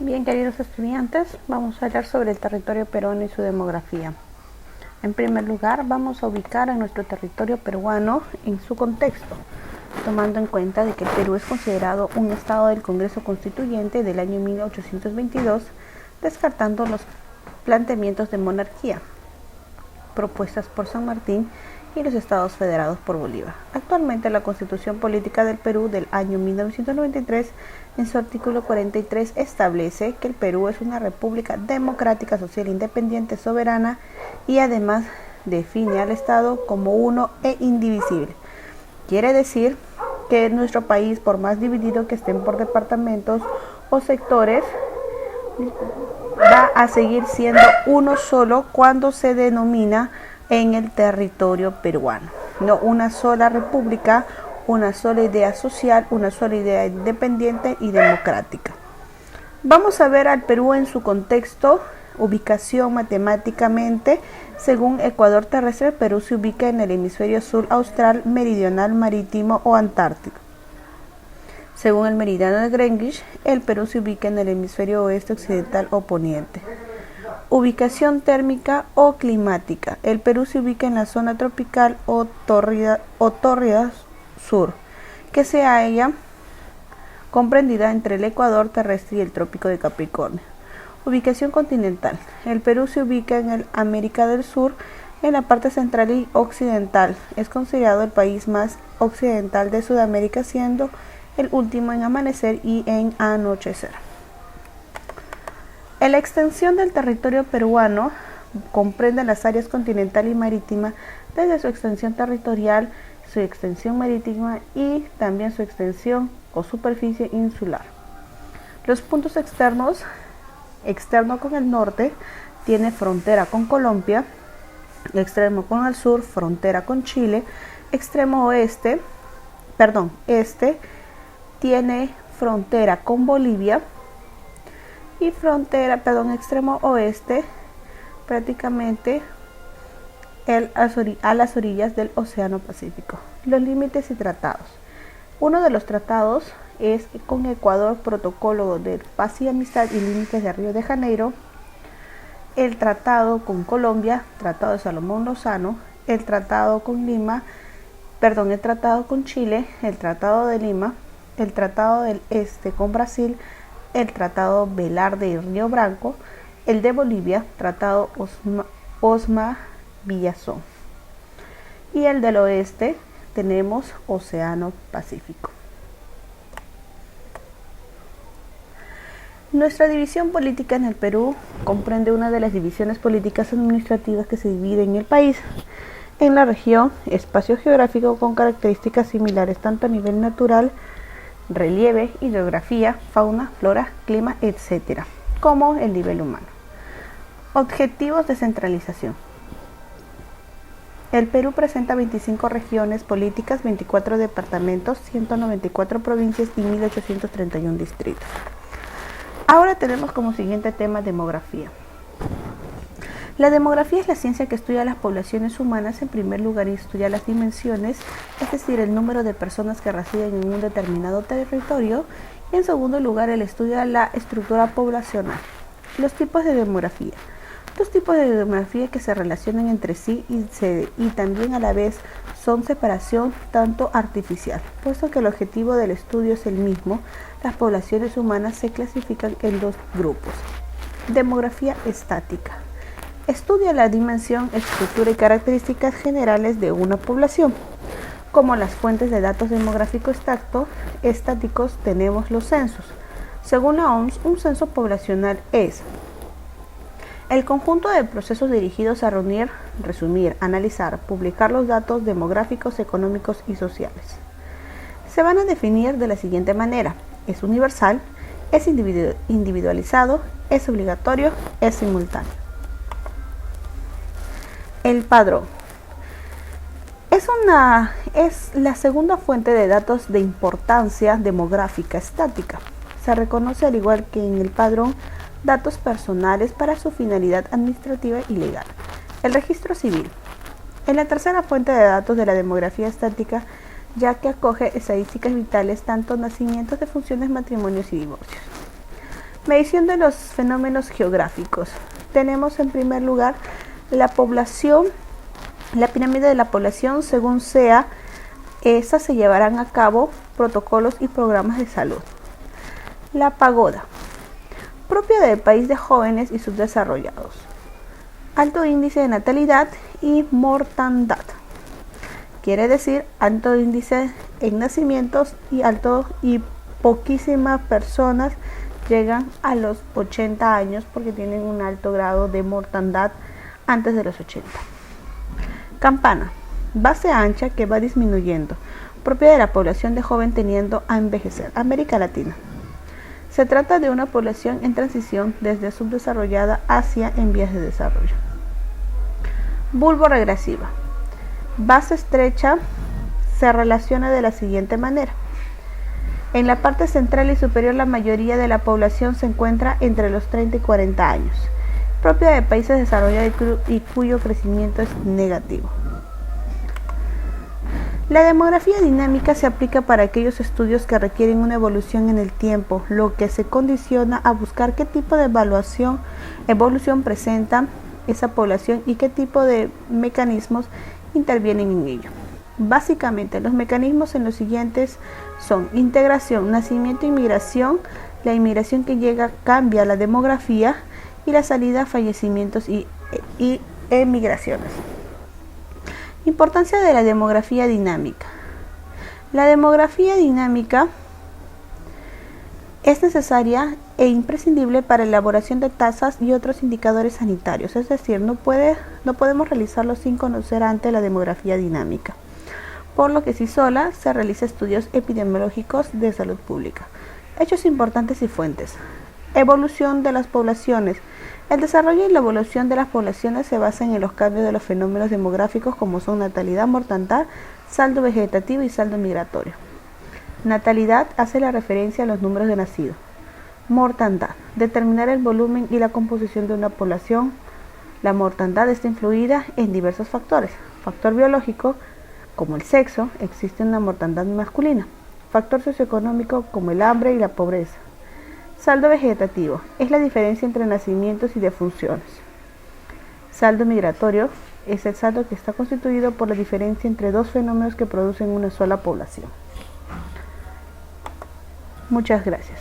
Bien, queridos estudiantes, vamos a hablar sobre el territorio peruano y su demografía. En primer lugar, vamos a ubicar a nuestro territorio peruano en su contexto, tomando en cuenta de que el Perú es considerado un estado del Congreso Constituyente del año 1822, descartando los planteamientos de monarquía propuestas por San Martín y los estados federados por Bolívar. Actualmente la Constitución Política del Perú del año 1993, en su artículo 43, establece que el Perú es una república democrática, social, independiente, soberana y además define al Estado como uno e indivisible. Quiere decir que nuestro país, por más dividido que estén por departamentos o sectores, va a seguir siendo uno solo cuando se denomina en el territorio peruano. No una sola república, una sola idea social, una sola idea independiente y democrática. Vamos a ver al Perú en su contexto, ubicación matemáticamente. Según Ecuador terrestre, el Perú se ubica en el hemisferio sur austral, meridional, marítimo o antártico. Según el meridiano de Greenwich, el Perú se ubica en el hemisferio oeste, occidental o poniente. Ubicación térmica o climática. El Perú se ubica en la zona tropical o tórrida sur, que se halla comprendida entre el Ecuador terrestre y el Trópico de Capricornio. Ubicación continental. El Perú se ubica en el América del Sur, en la parte central y occidental. Es considerado el país más occidental de Sudamérica, siendo el último en amanecer y en anochecer. La extensión del territorio peruano comprende las áreas continental y marítima, desde su extensión territorial, su extensión marítima y también su extensión o superficie insular. Los puntos externos: externo con el norte, tiene frontera con Colombia; extremo con el sur, frontera con Chile; extremo este tiene frontera con Bolivia; y extremo oeste prácticamente a las orillas del Océano Pacífico. Los límites y tratados. Uno de los tratados es con Ecuador, Protocolo de Paz y Amistad y Límites de Río de Janeiro; el tratado con Colombia, Tratado de Salomón Lozano; el tratado con Chile, el Tratado de Lima; el Tratado del Este con Brasil, el Tratado Velarde y Río Branco; el de Bolivia, Tratado Osma-Villazón; y el del Oeste tenemos Océano Pacífico. Nuestra división política en el Perú comprende una de las divisiones políticas administrativas que se divide en el país en la región, espacio geográfico con características similares tanto a nivel natural, relieve, hidrografía, fauna, flora, clima, etc., como el nivel humano. Objetivos de centralización. El Perú presenta 25 regiones políticas, 24 departamentos, 194 provincias y 1831 distritos. Ahora tenemos como siguiente tema demografía. La demografía es la ciencia que estudia las poblaciones humanas. En primer lugar, estudia las dimensiones, es decir, el número de personas que residen en un determinado territorio. Y en segundo lugar, el estudio de la estructura poblacional. Los tipos de demografía. Dos tipos de demografía que se relacionan entre sí y también a la vez son separación tanto artificial, puesto que el objetivo del estudio es el mismo. Las poblaciones humanas se clasifican en dos grupos. Demografía estática. Estudia la dimensión, estructura y características generales de una población. Como las fuentes de datos demográficos estáticos tenemos los censos. Según la OMS, un censo poblacional es el conjunto de procesos dirigidos a reunir, resumir, analizar, publicar los datos demográficos, económicos y sociales. Se van a definir de la siguiente manera: es universal, es individualizado, es obligatorio, es simultáneo. El padrón es la segunda fuente de datos de importancia demográfica estática. Se reconoce, al igual que en el padrón, datos personales para su finalidad administrativa y legal. El registro civil es la tercera fuente de datos de la demografía estática, ya que acoge estadísticas vitales, tanto nacimientos, defunciones, matrimonios y divorcios. Medición de los fenómenos geográficos. Tenemos en primer lugar la población, la pirámide de la población según sea. Estas se llevarán a cabo protocolos y programas de salud. La pagoda, propia del país de jóvenes y subdesarrollados. Alto índice de natalidad y mortandad. Quiere decir alto índice en nacimientos y poquísimas personas llegan a los 80 años porque tienen un alto grado de mortandad antes de los 80. Campana, base ancha que va disminuyendo, propia de la población de joven tendiendo a envejecer. América Latina. Se trata de una población en transición desde subdesarrollada hacia en vías de desarrollo. Bulbo regresiva. Base estrecha se relaciona de la siguiente manera. En la parte central y superior la mayoría de la población se encuentra entre los 30 y 40 años, propia de países desarrollados y cuyo crecimiento es negativo. La demografía dinámica se aplica para aquellos estudios que requieren una evolución en el tiempo, lo que se condiciona a buscar qué tipo de evolución presenta esa población y qué tipo de mecanismos intervienen en ello. Básicamente, los mecanismos en los siguientes son integración, nacimiento e inmigración. La inmigración que llega cambia la demografía y la salida, fallecimientos y emigraciones. Importancia de la demografía dinámica. La demografía dinámica es necesaria e imprescindible para la elaboración de tasas y otros indicadores sanitarios, es decir, no podemos realizarlo sin conocer antes la demografía dinámica, por lo que sí sola se realiza estudios epidemiológicos de salud pública. Hechos importantes y fuentes. Evolución de las poblaciones. El desarrollo y la evolución de las poblaciones se basan en los cambios de los fenómenos demográficos como son natalidad, mortandad, saldo vegetativo y saldo migratorio. Natalidad hace la referencia a los números de nacidos. Mortandad, determinar el volumen y la composición de una población. La mortandad está influida en diversos factores. Factor biológico, como el sexo, existe una mortandad masculina. Factor socioeconómico, como el hambre y la pobreza. Saldo vegetativo, es la diferencia entre nacimientos y defunciones. Saldo migratorio, es el saldo que está constituido por la diferencia entre dos fenómenos que producen una sola población. Muchas gracias.